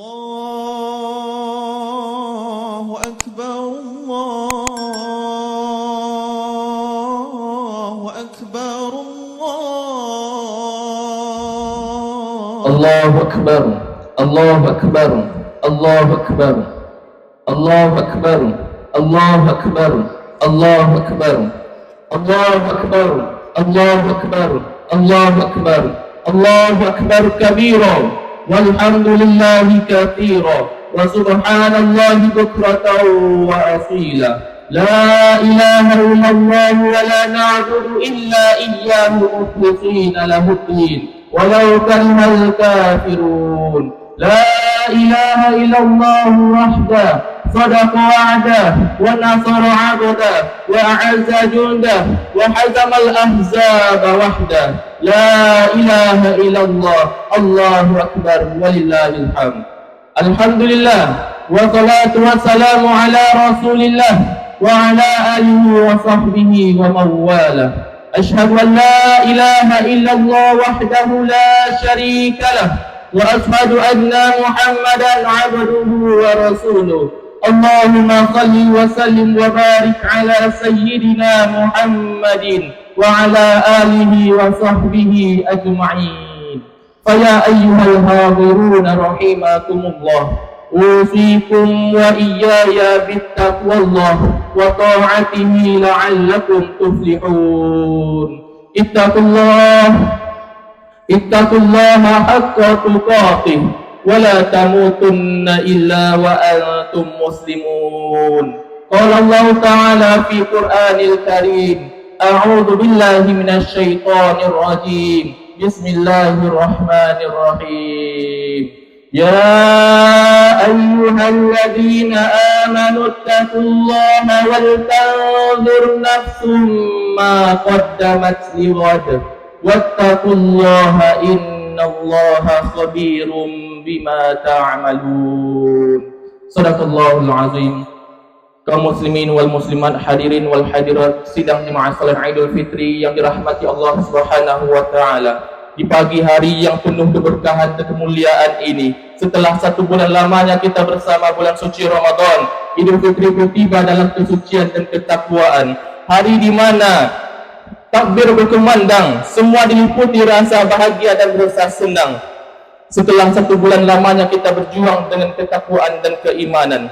الله أكبر الله أكبر الله أكبر الله أكبر الله أكبر الله أكبر الله أكبر الله أكبر الله أكبر الله أكبر الله أكبر الله أكبر كبيرا والحمد لله كثيرا وسبحان الله بكرة وأصيلا لا إله إلا الله ولا نعبد إلا إياه مخلصين له الدين ولو كره الكافرون لا إله إلا الله وحده صدق وعده ونصر عبده وأعز جنده وحزم الأحزاب وحده لا إله إلا الله الله أكبر ولله الحمد الحمد لله والصلاة والسلام على رسول الله وعلى آله وصحبه ومن والاه أشهد أن لا إله إلا الله وحده لا شريك له وأشهد أن محمدا عبده ورسوله اللهم صل وسلم وبارك على سيدنا محمد وعلى آله وصحبه أجمعين فيا أيها الحاضرون رحمكم الله أوصيكم وإياي بالتقوى الله وطاعته لعلكم تفلحون اتقوا الله حق تقاته ولا تموتن إلا وأنتم مسلمون قال الله تعالى في القرآن الكريم أعوذ بالله من الشيطان الرجيم بسم الله الرحمن الرحيم يا أيها الذين آمنوا اتقوا الله ولتنظر نفس ما قدمت لغد واتقوا الله إن الله خبير بما تعملون صدق الله العظيم. Kaum muslimin wal muslimat, hadirin wal hadirat sidang jemaah salat Idul Fitri yang dirahmati Allah Subhanahu wa taala. Di pagi hari yang penuh keberkahan dan kemuliaan ini, setelah 1 bulan lamanya kita bersama bulan suci Ramadan, Idul Fitri tiba dalam kesucian dan ketakwaan. Hari di mana takbir berkumandang, semua diliputi rasa bahagia dan rasa senang. Setelah 1 bulan lamanya kita berjuang dengan ketakwaan dan keimanan,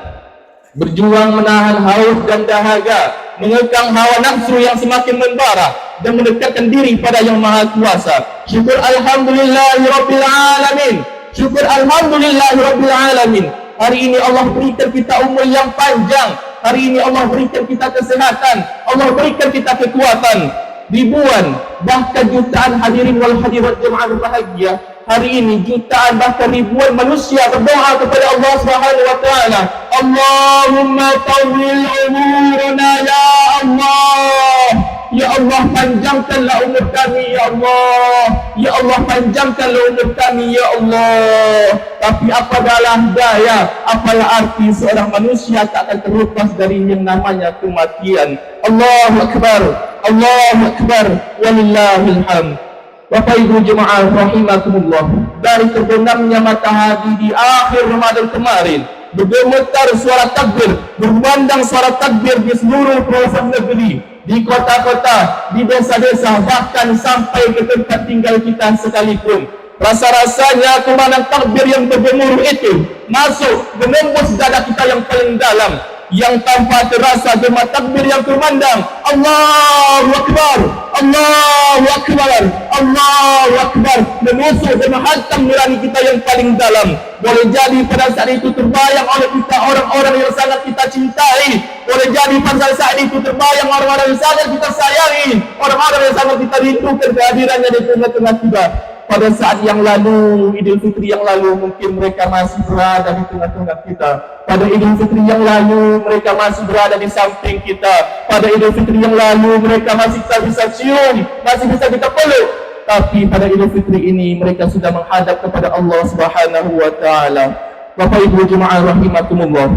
berjuang menahan haus dan dahaga, mengekang hawa nafsu yang semakin membara dan mendekatkan diri pada Yang Maha Kuasa. Syukur alhamdulillahi rabbil alamin. Syukur alhamdulillahi rabbil alamin. Hari ini Allah berikan kita umur yang panjang. Hari ini Allah berikan kita kesehatan. Allah berikan kita kekuatan. Ribuan, bahkan jutaan hadirin wal hadirat jemaah berbahagia. Hari ini jutaan bahkan ribuan manusia berdoa kepada Allah Subhanahu wa taala. Allahumma tawwil umurana ya Allah. Ya Allah, panjangkanlah umur kami ya Allah. Ya Allah, panjangkanlah umur kami ya Allah. Tapi apalah daya, apalah arti seorang manusia tak akan terlepas dari yang namanya kematian. Allahu Akbar, Allahu Akbar, walillahil hamd. Bapak Ibu jemaah rahimakumullah, dari terbenamnya matahari di akhir Ramadan kemarin, bergemetar suara takbir, berkumandang suara takbir di seluruh pelosok negeri, di kota-kota, di desa-desa, bahkan sampai ke tempat tinggal kita sekalipun. Rasa-rasanya kumandang takbir yang bergemuruh itu masuk menembus dada kita yang paling dalam, yang tanpa terasa gema takbir yang kumandang Allahu Akbar, Allahu Akbar, Allahu Akbar, menusuk dan menghantam nurani kita yang paling dalam. Boleh jadi pada saat itu terbayang oleh kita orang-orang yang sangat kita cintai. Boleh jadi pada saat itu terbayang orang-orang yang sangat kita sayangi, orang-orang yang sangat kita rindukan kehadirannya di tengah-tengah kita. Pada saat yang lalu, Idul Fitri yang lalu, mungkin mereka masih berada di tengah-tengah kita. Pada Idul Fitri yang lalu, mereka masih berada di samping kita. Pada Idul Fitri yang lalu, mereka masih bisa cium, masih bisa kita peluk. Tapi pada Idul Fitri ini, mereka sudah menghadap kepada Allah Subhanahu wa taala. Bapak Ibu jemaah rahimakumullah,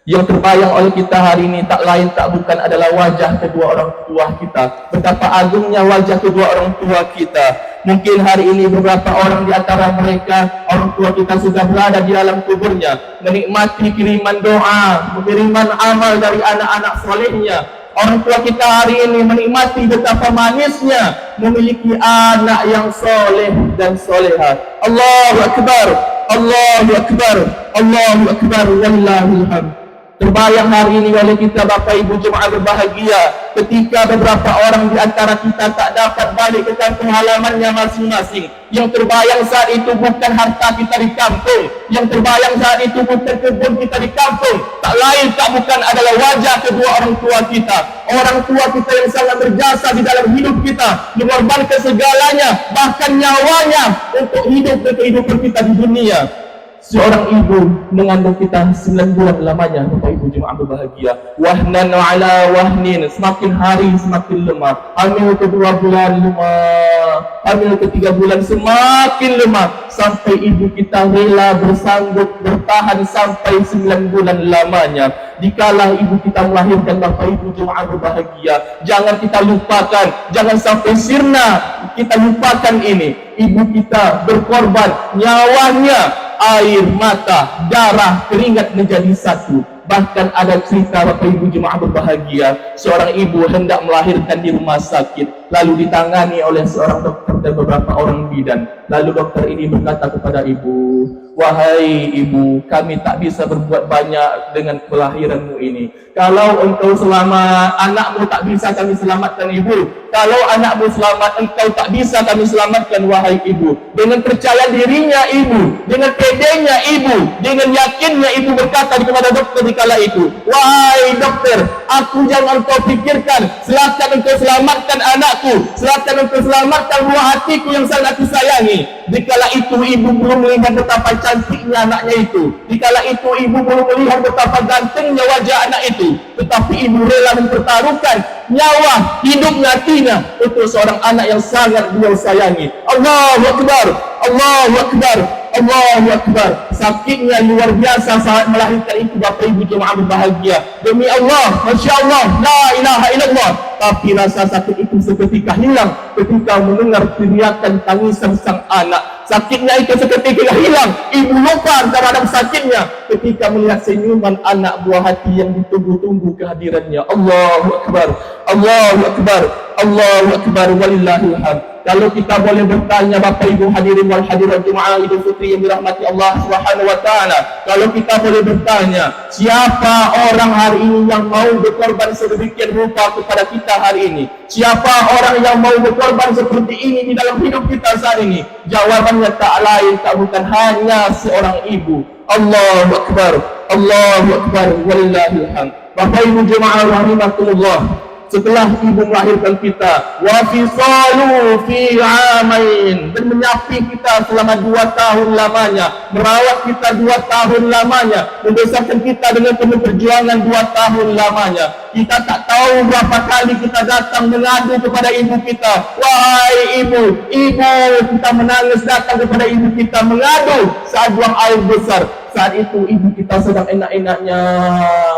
yang terbayang oleh kita hari ini tak lain tak bukan adalah wajah kedua orang tua kita. Betapa agungnya wajah kedua orang tua kita. Mungkin hari ini beberapa orang di antara mereka, orang tua kita sudah berada di alam kuburnya, menikmati kiriman doa, kiriman amal dari anak-anak solehnya. Orang tua kita hari ini menikmati betapa manisnya memiliki anak yang soleh dan soleha. Allahu Akbar, Allahu Akbar, Allahu Akbar, wallahul hamd. Terbayang hari ini oleh kita Bapak Ibu jemaah berbahagia, ketika beberapa orang di antara kita tak dapat balik ke kampung halamannya masing-masing. Yang terbayang saat itu bukan harta kita di kampung, yang terbayang saat itu bukan kebun kita di kampung, tak lain tak bukan adalah wajah kedua orang tua kita. Orang tua kita yang sangat berjasa di dalam hidup kita, mengorbankan segalanya, bahkan nyawanya untuk hidup dan kehidupan kita di dunia. Seorang ibu mengandung kita 9 bulan lamanya, Bapak Ibu jemaah berbahagia. Wahnan ala wahnin, semakin hari semakin lemah. Hamil ke-2 bulan lemah, hamil ke-3 bulan semakin lemah, sampai ibu kita rela bersanggup bertahan sampai 9 bulan lamanya. Dikala ibu kita melahirkan, Bapak Ibu jemaah berbahagia, jangan kita lupakan, jangan sampai sirna kita lupakan ini. Ibu kita berkorban nyawanya, air mata, darah, keringat menjadi satu. Bahkan ada cerita Bapak Ibu jemaah berbahagia, seorang ibu hendak melahirkan di rumah sakit, lalu ditangani oleh seorang dokter dan beberapa orang bidan. Lalu dokter ini berkata kepada ibu, "Wahai ibu, kami tak bisa berbuat banyak dengan kelahiranmu ini. Kalau engkau selamat, anakmu tak bisa kami selamatkan ibu. Kalau anakmu selamat, engkau tak bisa kami selamatkan wahai ibu." Dengan percaya dirinya ibu, dengan pedenya ibu, dengan yakinnya ibu berkata kepada dokter di kala itu, "Wahai dokter, aku jangan engkau pikirkan, silakan engkau selamatkan anakku, silakan engkau selamatkan buah hatiku yang sangat aku sayangi." Dikala itu ibu belum melihat betapa cantiknya anaknya itu, dikala itu ibu belum melihat betapa gantengnya wajah anak itu, tetapi ibu rela mempertaruhkan nyawa, hidup matinya untuk seorang anak yang sangat beliau sayangi. Allahu Akbar, Allahu Akbar, Allahu Akbar. Sakitnya luar biasa saat melahirkan itu Bapak Ibu jemaah berbahagia. Demi Allah, Masya Allah, la ilaha illallah. Tapi rasa sakit itu seketika hilang ketika mendengar teriakan tangisan sang anak. Sakitnya itu seketika hilang. Ibu lupa terhadap sakitnya ketika melihat senyuman anak buah hati yang ditunggu-tunggu kehadirannya. Allahu Akbar, Allahu Akbar, Allahu Akbar, walillahil hamd. Kalau kita boleh bertanya Bapak Ibu hadirin wal hadirat jemaah Idul Fitri yang dirahmati Allah Subhanahu wa taala, kalau kita boleh bertanya, siapa orang hari ini yang mau berkorban sedemikian rupa kepada kita hari ini? Siapa orang yang mau berkorban seperti ini di dalam hidup kita saat ini? Jawabannya tak lain tak bukan hanya seorang ibu. Allahu Akbar, Allahu Akbar, walillahil hamd. Bapak Ibu jemaah rahimakumullah, setelah ibu melahirkan kita, wa fisalu fi amain, dan menyapi kita selama 2 tahun lamanya, merawat kita 2 tahun lamanya, membesarkan kita dengan penuh perjuangan 2 tahun lamanya. Kita tak tahu berapa kali kita datang mengadu kepada ibu kita. Wahai ibu, ibu, kita menangis datang kepada ibu kita mengadu saat buang air besar. Saat itu ibu kita sedang enak-enaknya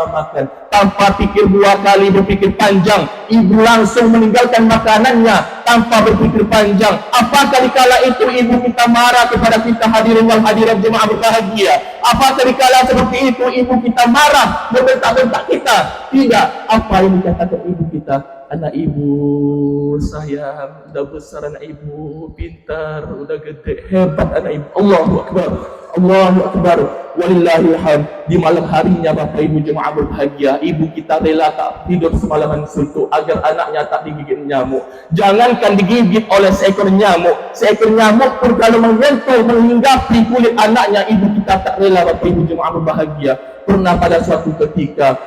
makan, tanpa pikir 2 kali, berpikir panjang. Ibu langsung meninggalkan makanannya tanpa berpikir panjang. Apakah dikala itu ibu kita marah kepada kita hadirin wal hadirat jemaah berbahagia? Apakah dikala seperti itu ibu kita marah, membentak-bentak kita? Tidak. Apa yang dikatakan ibu kita? Anak ibu sayang, udah besar anak ibu, pintar, udah gede, hebat anak ibu. Allahu Akbar, Allahu Akbar, walillahil hamd. Di malam harinya Bapak Ibu jemaah berbahagia, ibu kita rela tak tidur semalaman suntuk agar anaknya tak digigit nyamuk. Jangankan digigit oleh seekor nyamuk pun kalau menyentuh, menghinggapi kulit anaknya, ibu kita tak rela. Bapak Ibu jemaah berbahagia, pernah pada suatu ketika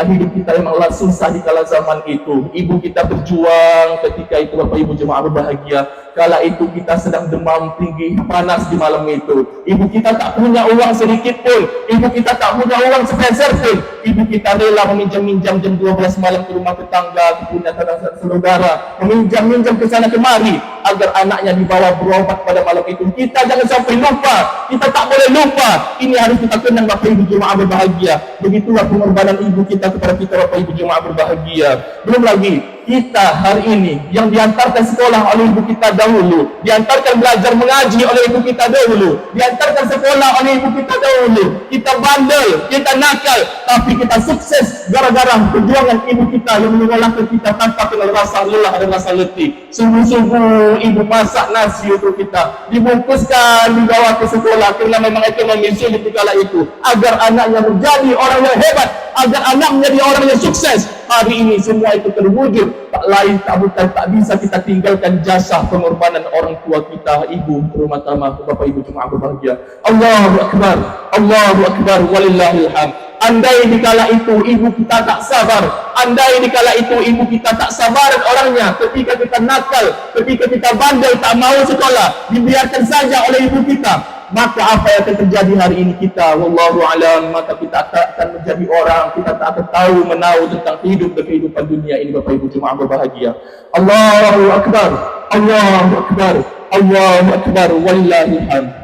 hidup kita memanglah susah di kala zaman itu, ibu kita berjuang ketika itu Bapak Ibu jemaah berbahagia. Kala itu kita sedang demam tinggi, panas di malam itu, ibu kita tak punya uang sedikit pun, ibu kita tak punya uang sepeser pun. Ibu kita rela meminjam-minjam jam 12 malam ke rumah tetangga, ke punya saudara, meminjam-minjam ke sana kemari agar anaknya dibawa berobat pada malam itu. Kita jangan sampai lupa, kita tak boleh lupa. Ini harus kita kenang Bapak Ibu jemaah berbahagia. Begitulah pengorbanan ibu kita kepada kita Bapak Ibu jemaah berbahagia. Belum lagi kita hari ini yang diantarkan sekolah oleh ibu kita dahulu, diantarkan belajar mengaji oleh ibu kita dahulu, diantarkan sekolah oleh ibu kita dahulu. Kita bandel, kita nakal, tapi kita sukses gara-gara perjuangan ibu kita yang menyekolahkan kita tanpa kenal rasa lelah dan rasa letih. Sungguh-sungguh ibu masak nasi untuk kita, dibungkuskan, dibawa ke sekolah kerana memang ekonomi sulit di kala itu, agar anaknya menjadi orang yang hebat, agar anak menjadi orang yang sukses. Hari ini semua itu terwujud. Tak lain tak bukan, tak bisa kita tinggalkan jasa pengorbanan orang tua kita, ibu, terutama Bapak Ibu jemaah berbahagia. Allahu Akbar, Allahu Akbar, walillahil hamd. Andai dikala itu ibu kita tak sabar, andai dikala itu ibu kita tak sabar orangnya, ketika kita nakal, ketika kita bandel, tak mau sekolah, dibiarkan saja oleh ibu kita, maka apa yang akan terjadi hari ini kita, wallahu alam, maka kita tak akan menjadi orang, kita tak akan tahu menahu tentang hidup dan kehidupan dunia ini Bapak Ibu jemaah berbahagia. Allahu Akbar, Allahu Akbar, Allahu Akbar, wallahil hamd.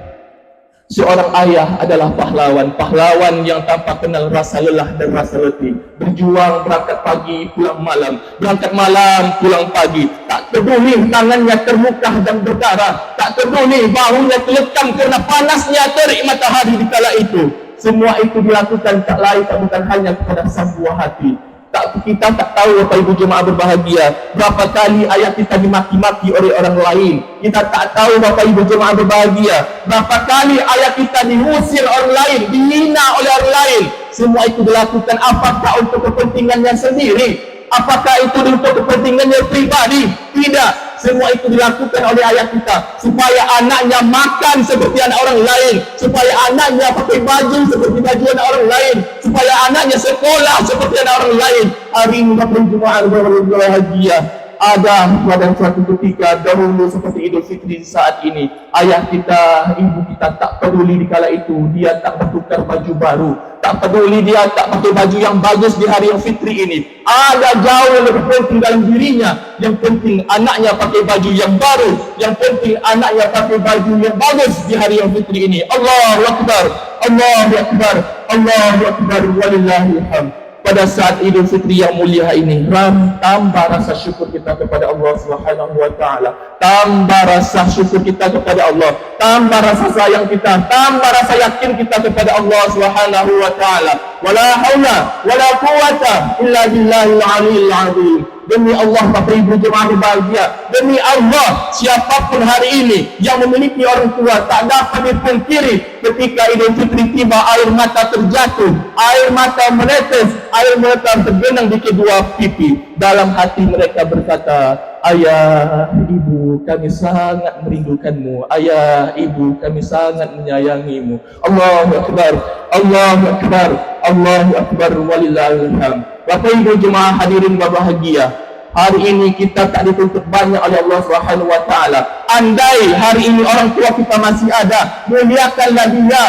Seorang ayah adalah pahlawan yang tanpa kenal rasa lelah dan rasa letih. Berjuang, berangkat pagi, pulang malam, berangkat malam, pulang pagi. Tak peduli tangannya terluka dan berdarah, tak peduli bahunya terlekam kerana panasnya terik matahari di kala itu. Semua itu dilakukan tak lain tak bukan hanya kepada sang buah hati. Kita tak tahu Bapak Ibu jemaah berbahagia, berapa kali ayah kita dimaki-maki oleh orang lain. Kita tak tahu Bapak Ibu jemaah berbahagia, berapa kali ayah kita diusir orang lain, dihina oleh orang lain. Semua itu dilakukan apakah untuk kepentingannya sendiri? Apakah itu untuk kepentingannya pribadi? Tidak. Semua itu dilakukan oleh ayah kita supaya anaknya makan seperti anak orang lain, supaya anaknya pakai baju seperti baju anak orang lain, supaya anaknya sekolah seperti anak orang lain. Hari ini Bapak Ibu jemaah berbahagia, ada pada suatu ketika dahulu seperti Idul Fitri saat ini, ayah kita, ibu kita tak peduli di kala itu, dia tak bertukar baju baru, tak peduli dia tak pakai baju yang bagus di hari yang fitri ini. Ada jauh yang lebih penting dalam dirinya. Yang penting anaknya pakai baju yang baru, yang penting anaknya pakai baju yang bagus di hari yang fitri ini. Allahu Akbar, Allahu Akbar, Allahu Akbar, walillahil hamd. Pada saat Idul Fitri yang mulia ini, tambah rasa syukur kita kepada Allah Subhanahu wa taala, tambah rasa syukur kita kepada Allah, tambah rasa sayang kita, tambah rasa yakin kita kepada Allah Subhanahu wa taala. Wala haula wala quwwata illa billahil aliyil azim. Demi Allah Bapak Ibu jemaah berbahagia, demi Allah siapapun hari ini yang memiliki orang tua tak dapat dipungkiri ketika Idul Fitri tiba air mata terjatuh, air mata menetes, air mata tergenang di kedua pipi. Dalam hati mereka berkata, ayah, ibu, kami sangat merindukanmu. Ayah, ibu, kami sangat menyayangimu. Allahu Akbar, Allahu Akbar, Allahu Akbar, walillahil hamd. Bapak Ibu jemaah hadirin berbahagia, hari ini kita tak dituntut banyak oleh Allah Subhanahu wa taala. Andai hari ini orang tua kita masih ada, muliakanlah dia,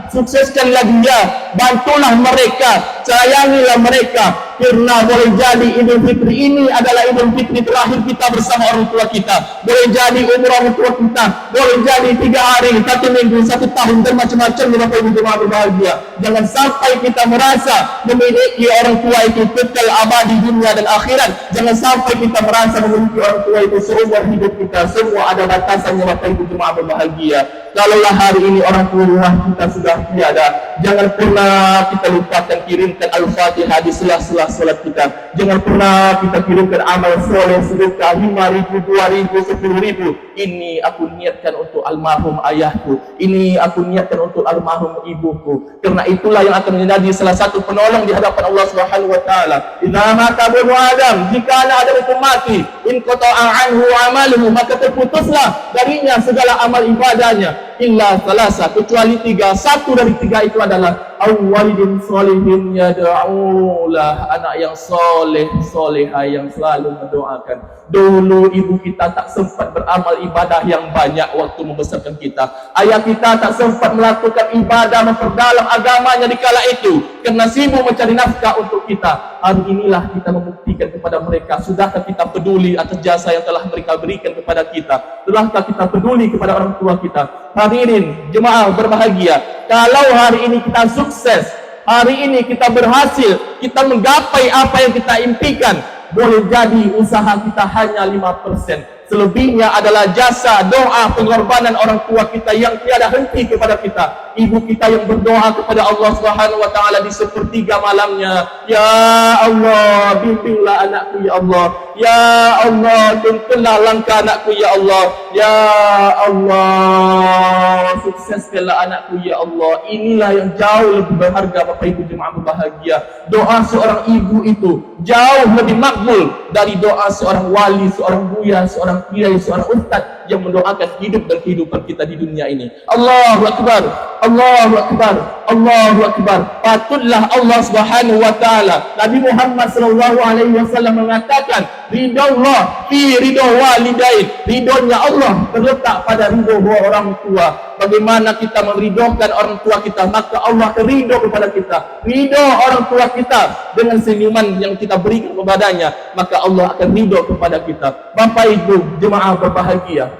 sukseskanlah dia, bantulah mereka, sayangilah mereka. Karena boleh jadi Idul Fitri ini adalah Idul Fitri terakhir kita bersama orang tua kita. Boleh jadi umur orang tua kita, boleh jadi 3 hari, 1 minggu, 1 tahun, dan macam-macam. Bapak Ibu jemaah berbahagia, jangan sampai kita merasa memiliki orang tua itu kekal abadi dunia dan akhirat. Jangan sampai kita merasa memiliki orang tua itu seumur hidup kita. Semua ada batasannya Bapak Ibu jemaah berbahagia. Kalaulah hari ini orang tua kita sudah tiada, jangan pernah kita lupakan kirimkan Al-Fatihah di sela-sela salat kita. Jangan pernah kita kirimkan amal soleh sedekah 5.000, 2.000, 10.000. Ini aku niatkan untuk almarhum ayahku, ini aku niatkan untuk almarhum ibuku. Karena itulah yang akan menjadi salah satu penolong di hadapan Allah Subhanahu wa taala. Idza mata ibnu Adam, jika anak Adam itu mati, in qata'a anhu amaluhu, maka terputuslah darinya segala amal ibadahnya, illa salasa, kecuali 3. Satu dari 3 itu adalah awwalidin solihin yad'ulah, anak yang soleh, soleha yang selalu mendoakan. Dulu ibu kita tak sempat beramal ibadah yang banyak waktu membesarkan kita. Ayah kita tak sempat melakukan ibadah memperdalam agamanya di kala itu. karena sibuk mencari nafkah untuk kita. Hari inilah kita membuktikan kepada mereka, sudahkah kita peduli atas jasa yang telah mereka berikan kepada kita? Sudahkah kita peduli kepada orang tua kita? Hadirin jemaah berbahagia, kalau hari ini kita sukses, hari ini kita berhasil, kita menggapai apa yang kita impikan, boleh jadi usaha kita hanya 5%. Selebihnya adalah jasa, doa, pengorbanan orang tua kita yang tiada henti kepada kita. Ibu kita yang berdoa kepada Allah Subhanahu wa taala di sepertiga malamnya, ya Allah, bimbinglah anakku ya Allah. Ya Allah, tuntunlah langkah anakku ya Allah. Ya Allah, sukseskanlah anakku ya Allah. Inilah yang jauh lebih berharga Bapak Ibu jemaah berbahagia. Doa seorang ibu itu jauh lebih makbul dari doa seorang wali, seorang buya, seorang kiai, seorang ustaz yang mendoakan hidup dan kehidupan kita di dunia ini. Allahu Akbar, Allahu Akbar, Allahu Akbar. Patutlah Allah Subhanahu wa taala, Nabi Muhammad sallallahu alaihi wasallam mengatakan, ridha Allah fi ridha walidain. Ridhonya Allah terletak pada ridho dua orang tua. Bagaimana kita meridhokan orang tua kita, maka Allah akan ridho kepada kita. Ridho orang tua kita dengan senyuman yang kita berikan kepadanya, maka Allah akan ridho kepada kita. Bapak Ibu jemaah berbahagia,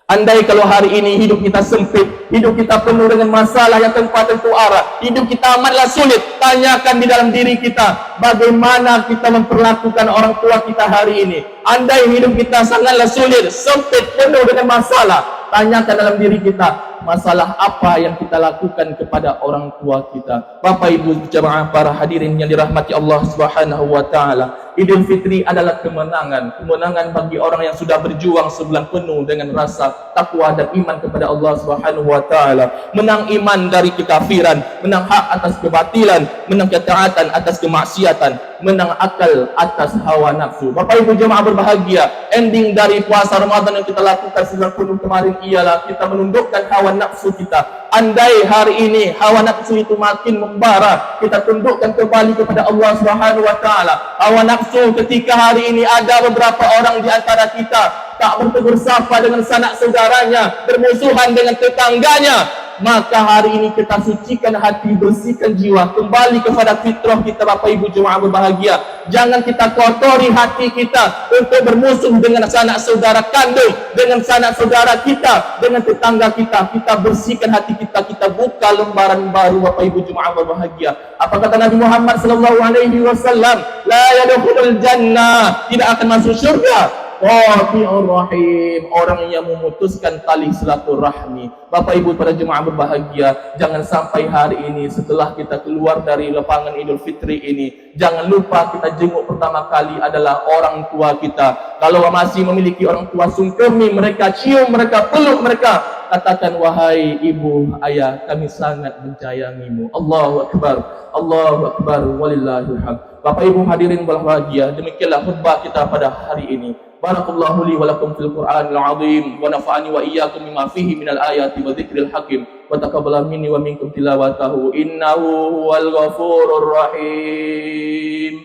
andai kalau hari ini hidup kita sempit, hidup kita penuh dengan masalah yang tanpa tentu arah, hidup kita amatlah sulit, tanyakan di dalam diri kita, bagaimana kita memperlakukan orang tua kita hari ini. Andai hidup kita sangatlah sulit, sempit, penuh dengan masalah, tanyakan dalam diri kita, masalah apa yang kita lakukan kepada orang tua kita. Bapak Ibu jemaah para hadirin yang dirahmati Allah Subhanahu wa taala, Idul Fitri adalah kemenangan, kemenangan bagi orang yang sudah berjuang sebulan penuh dengan rasa takwa dan iman kepada Allah Subhanahu wa taala. Menang iman dari kekafiran, menang hak atas kebatilan, menang ketaatan atas kemaksiatan, menang akal atas hawa nafsu. Bapak Ibu jemaah berbahagia, ending dari puasa Ramadan yang kita lakukan sebulan penuh kemarin ialah kita menundukkan hawa nafsu kita. Andai hari ini hawa nafsu itu makin membara, kita tundukkan kembali kepada Allah Subhanahu wa taala. Hawa nafsu ketika hari ini ada beberapa orang di antara kita tak bertegur sapa dengan sanak saudaranya, bermusuhan dengan tetangganya, maka hari ini kita sucikan hati, bersihkan jiwa, kembali kepada fitrah kita. Bapak Ibu jemaah berbahagia, jangan kita kotori hati kita untuk bermusuh dengan sanak saudara kandung, dengan sanak saudara kita, dengan tetangga kita. Kita bersihkan hati kita, kita buka lembaran baru. Bapak Ibu jemaah berbahagia, apa kata Nabi Muhammad sallallahu alaihi wasallam? La yadkhulul jannah, tidak akan masuk surga qati'ur rahim, orang yang memutuskan tali silaturahmi. Bapak Ibu para jemaah berbahagia, jangan sampai hari ini setelah kita keluar dari lapangan Idul Fitri ini, jangan lupa kita jenguk pertama kali adalah orang tua kita. Kalau masih memiliki orang tua, sungkemi mereka, cium mereka, peluk mereka, katakan, wahai ibu, ayah, kami sangat menyayangimu. Allahu Akbar, Allahu Akbar, walillahil hamd. Bapak Ibu hadirin berbahagia, demikianlah khutbah kita pada hari ini. Barakallahu li wa lakum fil Qur'anil azim wa nafa'ani wa iyyakum bima fihi minal ayati wa dzikril hakim wa taqabbala minni wa minkum tilawatahu innahu huwal ghafurur rahim.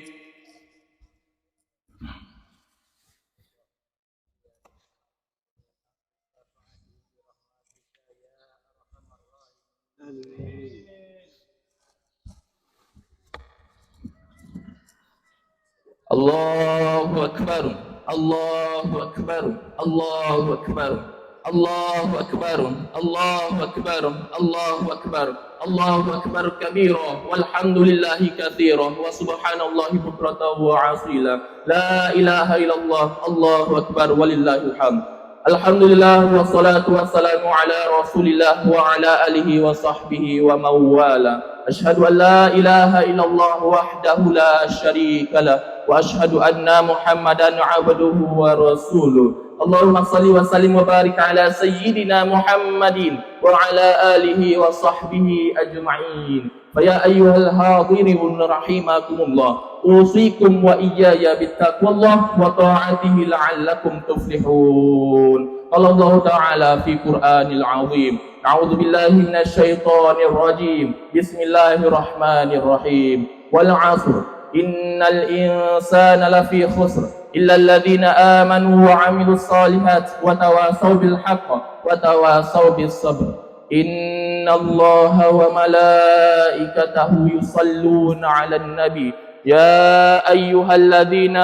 Allahu Akbar, Allahu Akbar, Allahu Akbar, Allahu Akbar, Allahu Akbar, Allahu Akbar, Allahu Akbar kabira, walhamdulillahi katsira, wa subhanallahi bukratan wa asila. La ilaha illallah, Allahu Akbar, walillahil hamd. Alhamdulillah wassalatu wassalamu ala Rasulillah wa ala alihi wa sahbihi wa mawala. Asyhadu an la ilaha illallah wahdahu la syarika lah wa asyhadu anna Muhammadan abduhu wa rasuluh. Allahumma salli wa sallim wa barik ala sayyidina Muhammadin wa ala alihi wa sahbihi ajma'in. Faya ayyuhal hadirin rahimakumullah, usikum wa iyaya bittaqwallah wa ta'atihi la'allakum tuflihun. Allah Ta'ala fi Qur'anil azim. A'udzu billahi minasy syaithanir rajim. Bismillahirrahmanirrahim. Wal 'asr, innal insana lafi khusr illa alladhina amanu wa 'amilus solihat wa tawasaw bil haqq wa tawasaw bis sabr. إن الله وملائكته يصلون على النبي يا أيها الذين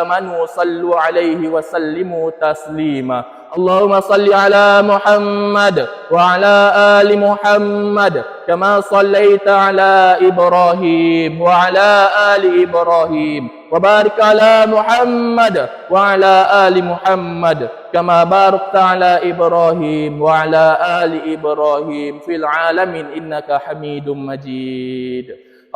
آمنوا صلوا عليه وسلموا تسليما اللهم صل على محمد وعلى آل محمد كما صليت على إبراهيم وعلى آل إبراهيم وبارك على محمد وعلى آل محمد كما باركت على إبراهيم وعلى آل إبراهيم في العالمين إنك حميد مجيد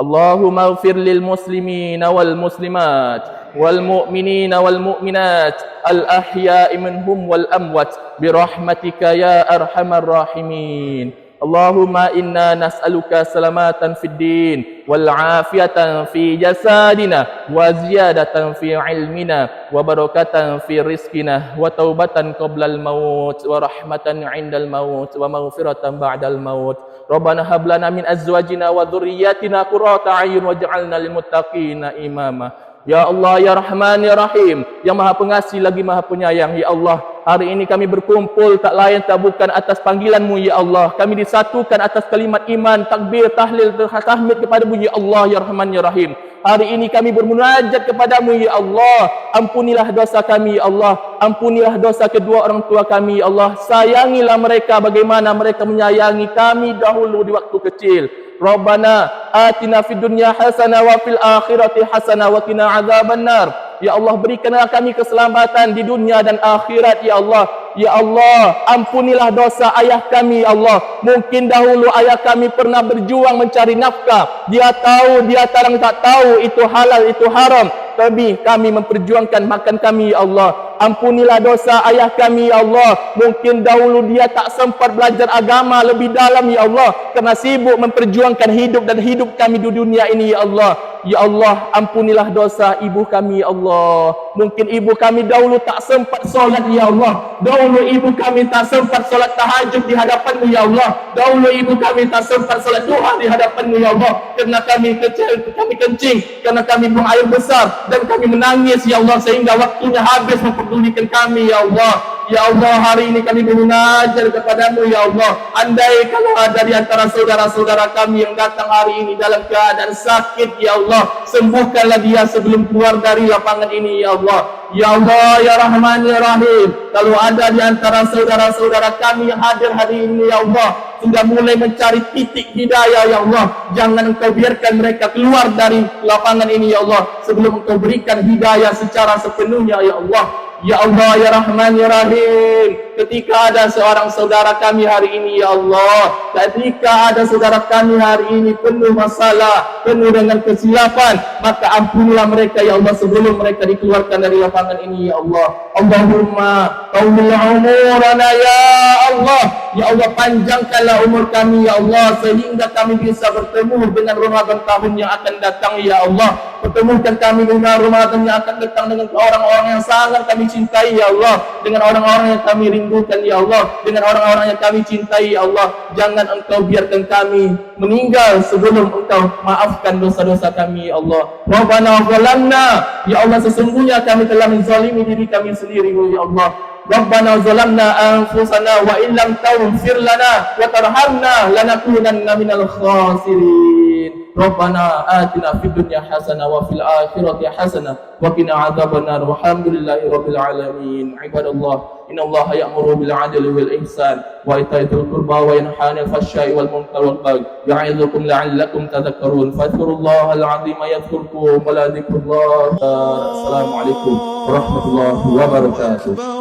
اللهم اغفر للمسلمين والمسلمات والمؤمنين والمؤمنات الأحياء منهم والأموات برحمتك يا أرحم الراحمين اللهم إنا نسألك سلامة في الدين والعافية في جسدنا وزيادة في علمنا وبركة في رزقنا وتوبة قبل الموت ورحمة عند الموت ومغفرة بعد الموت ربنا هب لنا من أزواجنا وذرياتنا قرة أعين واجعلنا للمتقين إماما Ya Allah, Ya Rahman, Ya Rahim, yang Maha Pengasih lagi Maha Penyayang, Ya Allah. Hari ini kami berkumpul tak lain tak bukan atas panggilan-Mu, Ya Allah. Kami disatukan atas kalimat iman, takbir, tahlil, tahmid kepada-Mu, Ya Allah, Ya Rahman, Ya Rahim. Hari ini kami bermunajat kepada-Mu, Ya Allah. Ampunilah dosa kami, Ya Allah. Ampunilah dosa kedua orang tua kami, Ya Allah. Sayangilah mereka bagaimana mereka menyayangi kami dahulu di waktu kecil. Rabbana atina fid dunya hasanah wa fil akhirati hasanah wa qina adzabannar. Ya Allah, berikanlah kami keselamatan di dunia dan akhirat, Ya Allah. Ya Allah, ampunilah dosa ayah kami, Ya Allah. Mungkin dahulu ayah kami pernah berjuang mencari nafkah. Dia tahu, dia tarang tak tahu itu halal, itu haram. Tapi kami memperjuangkan makan kami, Ya Allah. Ampunilah dosa ayah kami, Ya Allah. Mungkin dahulu dia tak sempat belajar agama lebih dalam, Ya Allah, kerana sibuk memperjuangkan hidup dan hidup kami di dunia ini, Ya Allah. Ya Allah, ampunilah dosa ibu kami, Ya Allah. Mungkin ibu kami dahulu tak sempat solat, Ya Allah. Dahulu ibu kami tak sempat solat tahajud di hadapan-Mu, Ya Allah. Dahulu ibu kami tak sempat solat duha di hadapan-Mu, Ya Allah. Kerana kami kencing, kerana kami buang air besar dan kami menangis, Ya Allah, sehingga waktunya habis memperdulikan kami, Ya Allah. Ya Allah, hari ini kami bermunajat kepada-Mu, Ya Allah. Andai kalau ada di antara saudara-saudara kami yang datang hari ini dalam keadaan sakit, Ya Allah, sembuhkanlah dia sebelum keluar dari lapangan ini, Ya Allah. Ya Allah, Ya Rahman, Ya Rahim, kalau ada di antara saudara-saudara kami yang hadir hari ini, Ya Allah, sudah mulai mencari titik hidayah, Ya Allah, jangan Engkau biarkan mereka keluar dari lapangan ini, Ya Allah, sebelum Engkau berikan hidayah secara sepenuhnya, Ya Allah. Ya Allah, Ya Rahman, Ya Rahim, ketika ada seorang saudara kami hari ini, Ya Allah, ketika ada saudara kami hari ini penuh masalah, penuh dengan kesilapan, maka ampunilah mereka, Ya Allah, sebelum mereka dikeluarkan dari lapangan ini, Ya Allah. Allahumma tawil umurana, Ya Allah. Ya Allah, panjangkanlah umur kami, Ya Allah, sehingga kami bisa bertemu dengan Ramadan tahun yang akan datang, Ya Allah. Pertemukan kami dengan Ramadan yang akan datang dengan orang-orang yang sangat kami cintai, Ya Allah, dengan orang-orang yang kami rindukan, Ya Allah, dengan orang-orang yang kami cintai, Ya Allah. Jangan Engkau biarkan kami meninggal sebelum Engkau maafkan dosa-dosa kami, Ya Allah. Rabbana zalamna, Ya Allah, sesungguhnya kami telah menzalimi diri kami sendiri, Ya Allah. Rabbana zalamna anfusana wa illam taghfir lana wa tarhamna lanakunanna minal khasirin. Rabbana atina fid dunya hasanah wa fil akhirati hasanah wa qina adzabannar. Walhamdulillahi rabbil alamin. Ibadallah, innallaha ya'muru bil 'adli wal ihsan wa ita'i dzil qurba wa yanha 'anil fahsya'i wal munkar wal baghi ya'idzukum la'allakum tadhakkarun. Fadhkurullahal 'azima yadhkurkum wa la dzikrullahi. Assalamualaikum warahmatullahi wabarakatuh.